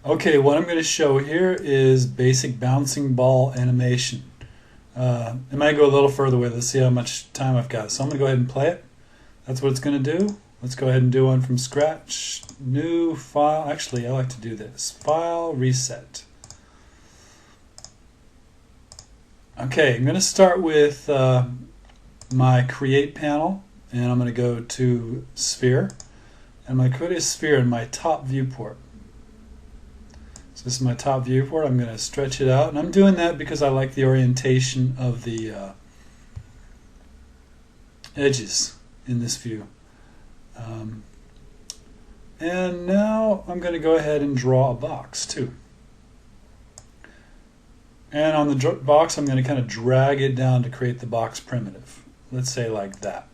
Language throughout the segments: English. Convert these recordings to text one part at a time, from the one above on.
Okay, what I'm going to show here is basic bouncing ball animation. It might go a little further with it. Let's see how much time I've got. So I'm going to go ahead and play it. That's what it's going to do. Let's go ahead and do one from scratch. New file. Actually, I like to do this. File, reset. Okay, I'm going to start with my create panel, and I'm going to go to sphere. And I'm going to create a sphere in my top viewport. So this is my top viewport. I'm going to stretch it out, and I'm doing that because I like the orientation of the edges in this view. And now I'm going to go ahead and draw a box too. And on the box I'm going to kind of drag it down to create the box primitive. Let's say like that.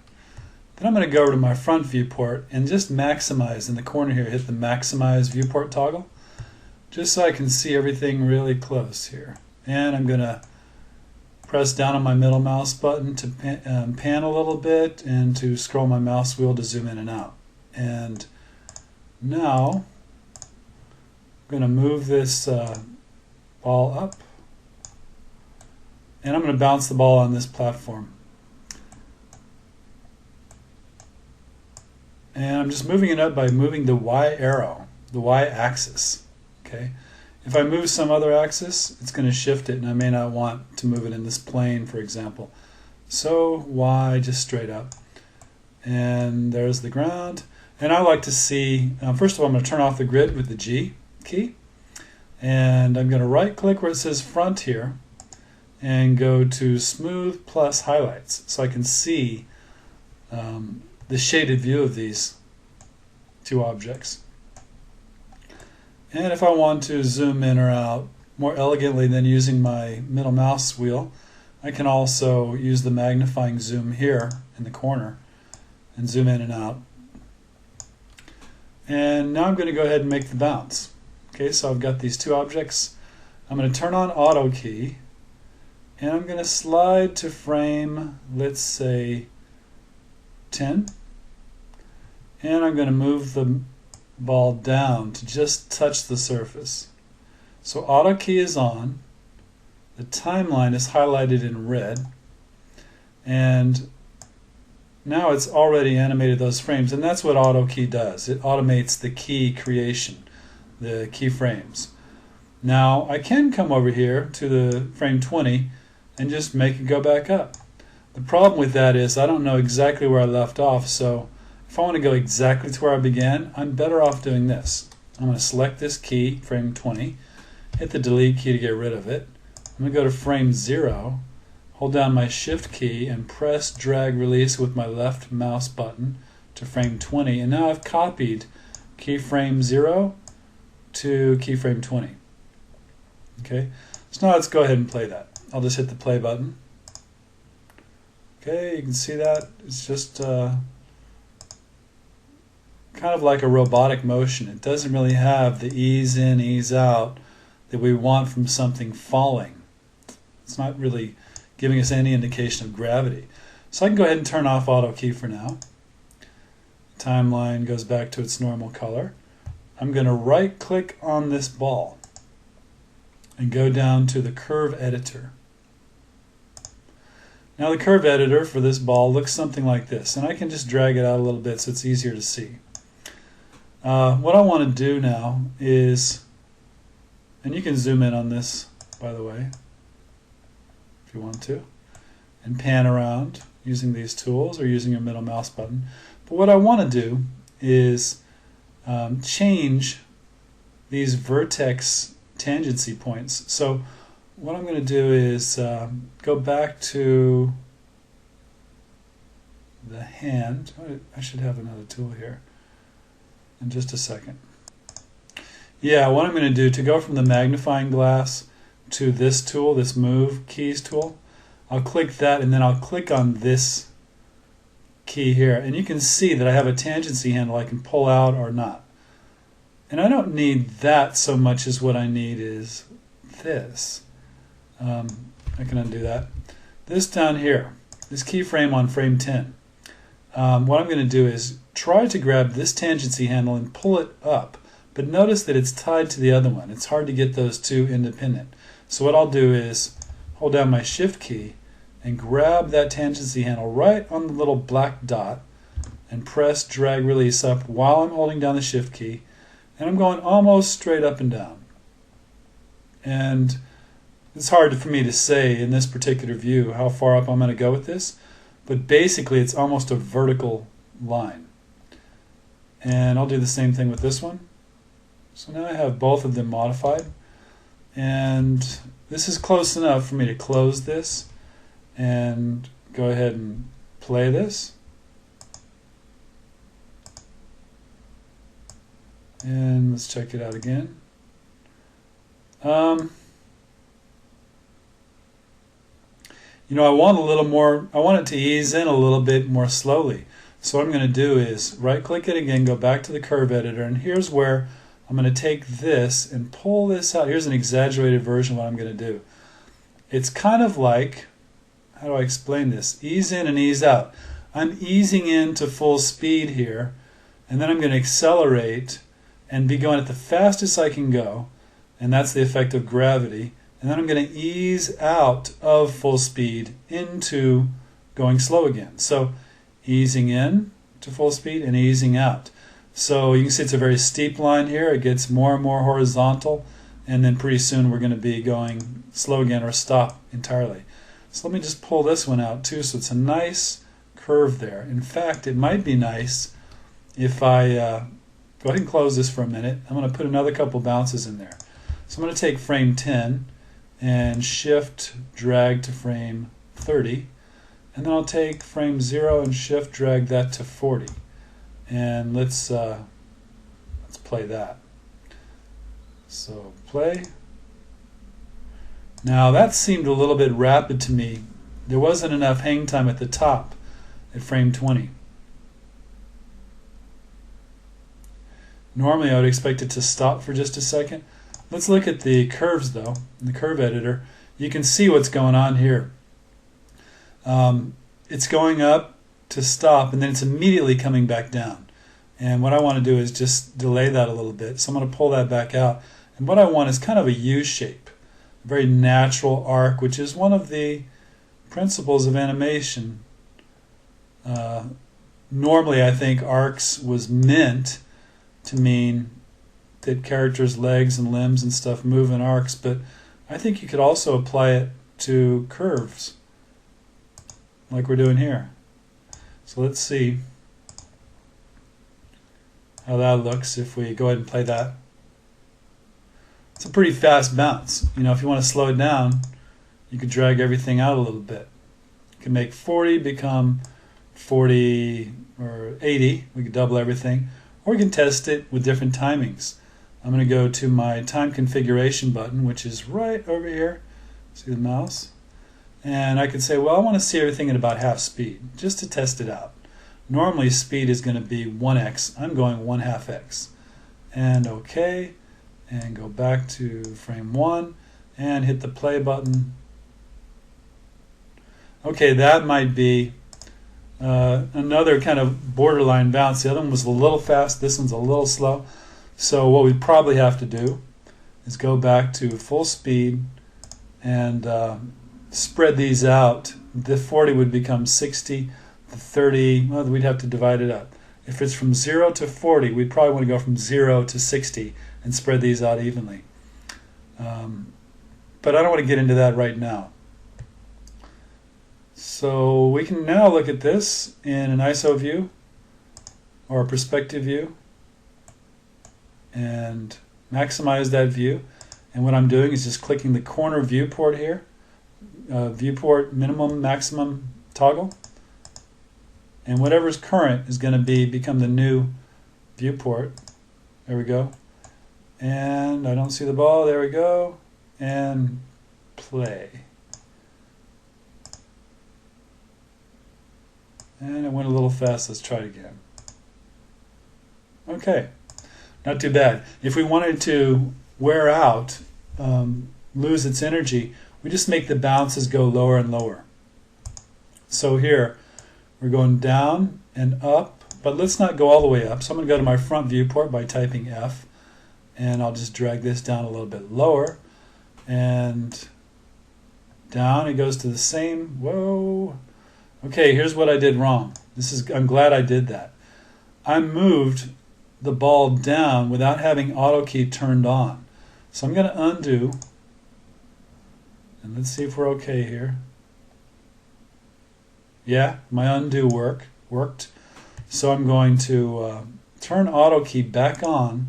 Then I'm going to go over to my front viewport and just maximize in the corner here, hit the maximize viewport toggle, just so I can see everything really close here. And I'm going to press down on my middle mouse button to pan a little bit and to scroll my mouse wheel to zoom in and out. And now I'm going to move this ball up, and I'm going to bounce the ball on this platform. And I'm just moving it up by moving the Y arrow, the Y axis. Okay. If I move some other axis, it's going to shift it, and I may not want to move it in this plane, for example. So Y just straight up. And there's the ground. And I like to see, first of all, I'm going to turn off the grid with the G key. And I'm going to right click where it says front here and go to smooth plus highlights, so I can see the shaded view of these two objects. And if I want to zoom in or out more elegantly than using my middle mouse wheel, I can also use the magnifying zoom here in the corner and zoom in and out. And now I'm going to go ahead and make the bounce. Okay, so I've got these two objects. I'm going to turn on auto key, and I'm going to slide to frame, let's say 10. And I'm going to move the ball down to just touch the surface. So auto key is on, the timeline is highlighted in red, and now it's already animated those frames, and that's what auto key does. It automates the key creation, the keyframes. Now I can come over here to the frame 20 and just make it go back up. The problem with that is I don't know exactly where I left off, so if I want to go exactly to where I began, I'm better off doing this. I'm going to select this key, frame 20, hit the delete key to get rid of it. I'm going to go to frame 0, hold down my shift key and press drag release with my left mouse button to frame 20, and now I've copied keyframe 0 to keyframe 20. Okay, so now let's go ahead and play that. I'll just hit the play button. Okay, you can see that it's just kind of like a robotic motion. It doesn't really have the ease in, ease out that we want from something falling. It's not really giving us any indication of gravity. So I can go ahead and turn off auto key for now. Timeline goes back to its normal color. I'm going to right click on this ball and go down to the curve editor. Now the curve editor for this ball looks something like this, and I can just drag it out a little bit so it's easier to see. What I want to do now is, and you can zoom in on this, by the way, if you want to, and pan around using these tools or using your middle mouse button. But what I want to do is change these vertex tangency points. So what I'm going to do is go back to the hand. I should have another tool here in just a second. Yeah, what I'm going to do to go from the magnifying glass to this tool, this move keys tool, I'll click that, and then I'll click on this key here, and you can see that I have a tangency handle I can pull out or not. And I don't need that so much as what I need is this. I can undo that. This down here, this keyframe on frame 10. What I'm going to do is try to grab this tangency handle and pull it up, but notice that it's tied to the other one. It's hard to get those two independent. So what I'll do is hold down my Shift key and grab that tangency handle right on the little black dot and press drag release up while I'm holding down the Shift key, and I'm going almost straight up and down. And it's hard for me to say in this particular view how far up I'm going to go with this, but basically it's almost a vertical line. And I'll do the same thing with this one. So now I have both of them modified, and this is close enough for me to close this and go ahead and play this. And let's check it out again. You know, I want a little more, I want it to ease in a little bit more slowly. So what I'm going to do is right click it again, go back to the curve editor, and here's where I'm going to take this and pull this out. Here's an exaggerated version of what I'm going to do. It's kind of like, how do I explain this? Ease in and ease out. I'm easing into full speed here, and then I'm going to accelerate and be going at the fastest I can go, and that's the effect of gravity. And then I'm going to ease out of full speed into going slow again. So easing in to full speed and easing out. So you can see it's a very steep line here. It gets more and more horizontal, and then pretty soon we're going to be going slow again or stop entirely. So let me just pull this one out too, so it's a nice curve there. In fact, it might be nice if I go ahead and close this for a minute. I'm going to put another couple bounces in there. So I'm going to take frame 10 and shift drag to frame 30, and then I'll take frame 0 and shift drag that to 40. And let's play that. So play. Now that seemed a little bit rapid to me. There wasn't enough hang time at the top at frame 20. Normally I would expect it to stop for just a second. Let's look at the curves though, in the curve editor. You can see what's going on here. It's going up to stop, and then it's immediately coming back down. And what I want to do is just delay that a little bit. So I'm going to pull that back out. And what I want is kind of a U shape, a very natural arc, which is one of the principles of animation. Normally I think arcs was meant to mean that characters' legs and limbs and stuff move in arcs, but I think you could also apply it to curves, like we're doing here. So let's see how that looks if we go ahead and play that. It's a pretty fast bounce. You know, if you want to slow it down, you could drag everything out a little bit. You can make 40 become 40 or 80. We could double everything. Or we can test it with different timings. I'm going to go to my time configuration button, which is right over here. See the mouse? And I could say, well, I want to see everything at about half speed, just to test it out. Normally speed is going to be 1x. I'm going 1/2x. And OK. And go back to frame 1 and hit the play button. Okay, that might be another kind of borderline bounce. The other one was a little fast. This one's a little slow. So what we probably have to do is go back to full speed and spread these out. The 40 would become 60. The 30, well, we'd have to divide it up. If it's from 0 to 40, we'd probably want to go from 0 to 60 and spread these out evenly. But I don't want to get into that right now. So we can now look at this in an ISO view or a perspective view and maximize that view. And what I'm doing is just clicking the corner viewport here, viewport minimum maximum toggle, and whatever's current is going to become the new viewport. There we go. And I don't see the ball. There we go. And play. And it went a little fast. Let's try it again. Okay. Not too bad. If we wanted to wear out, lose its energy, we just make the bounces go lower and lower. So here, we're going down and up, but let's not go all the way up. So I'm going to go to my front viewport by typing F. And I'll just drag this down a little bit lower, and down it goes to the same. Whoa. Okay, here's what I did wrong. I'm glad I did that. I moved the ball down without having auto key turned on. So I'm going to undo, and let's see if we're okay here. Yeah, my undo worked. So I'm going to turn auto key back on,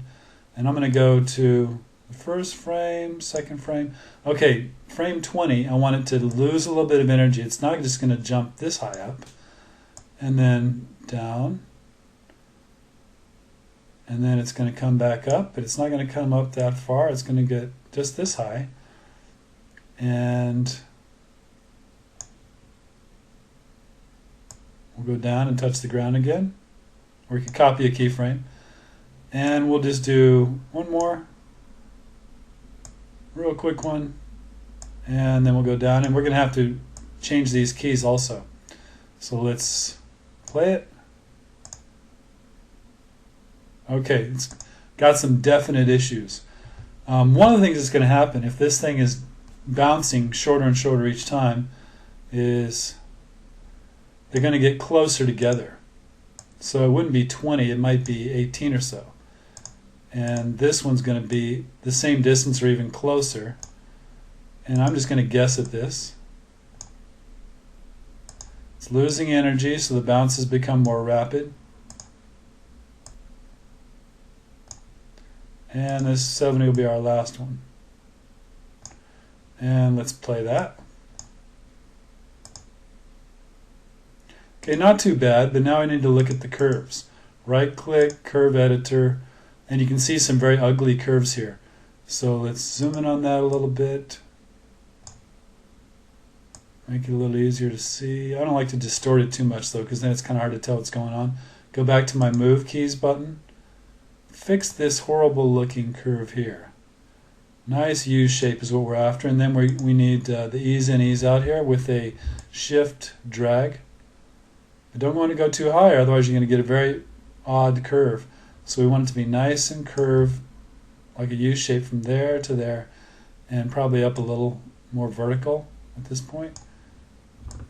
and I'm going to go to the first frame, second frame. Okay, frame 20, I want it to lose a little bit of energy. It's not just going to jump this high up, and then down, and then it's going to come back up, but it's not going to come up that far. It's going to get just this high, and we'll go down and touch the ground again, or we could copy a keyframe, and we'll just do one more real quick one, and then we'll go down, and we're going to have to change these keys also. So let's play it. Okay, it's got some definite issues. One of the things that's going to happen if this thing is bouncing shorter and shorter each time is they're going to get closer together. So it wouldn't be 20, it might be 18 or so. And this one's going to be the same distance or even closer. And I'm just going to guess at this. It's losing energy, so the bounces become more rapid. And this 70 will be our last one. And let's play that. Okay, not too bad, but now I need to look at the curves. Right click, curve editor, and you can see some very ugly curves here. So let's zoom in on that a little bit. Make it a little easier to see. I don't like to distort it too much though, because then it's kind of hard to tell what's going on. Go back to my move keys button. Fix this horrible looking curve here. Nice U shape is what we're after, and then we need the ease in, ease out here with a shift drag. I don't want to go too high, otherwise you're going to get a very odd curve. So we want it to be nice and curved, like a U shape from there to there, and probably up a little more vertical at this point.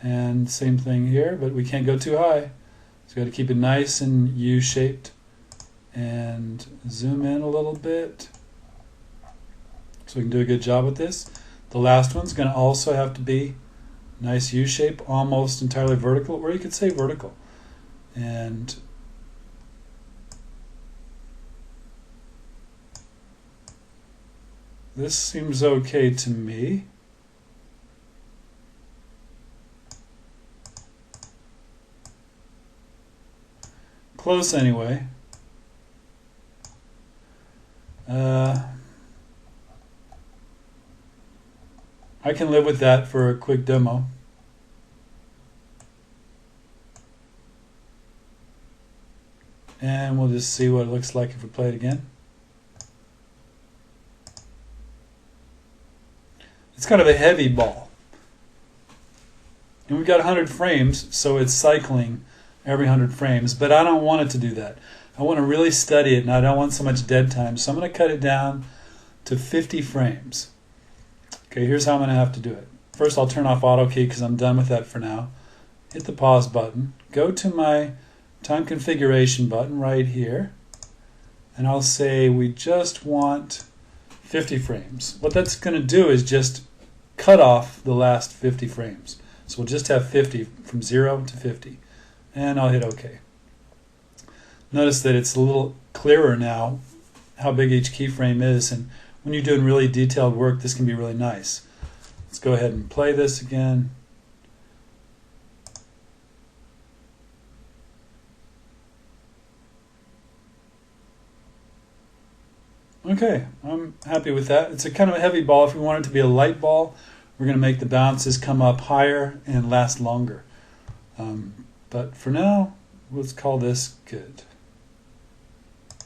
And same thing here, but we can't go too high. So we got to keep it nice and U shaped. And zoom in a little bit so we can do a good job with this. The last one's going to also have to be nice U shape, almost entirely vertical, or you could say vertical. And this seems okay to me. Close anyway. I can live with that for a quick demo. And we'll just see what it looks like if we play it again. It's kind of a heavy ball. And we've got 100 frames, so it's cycling every 100 frames, but I don't want it to do that. I want to really study it, and I don't want so much dead time, so I'm going to cut it down to 50 frames. Okay, here's how I'm going to have to do it. First, I'll turn off auto key because I'm done with that for now. Hit the pause button. Go to my time configuration button right here, and I'll say we just want 50 frames. What that's going to do is just cut off the last 50 frames. So we'll just have 50 from 0 to 50. And I'll hit OK. Notice that it's a little clearer now how big each keyframe is, and when you're doing really detailed work, this can be really nice. Let's go ahead and play this again. Okay, I'm happy with that. It's a kind of a heavy ball. If we want it to be a light ball, we're going to make the bounces come up higher and last longer. But for now, let's call this good.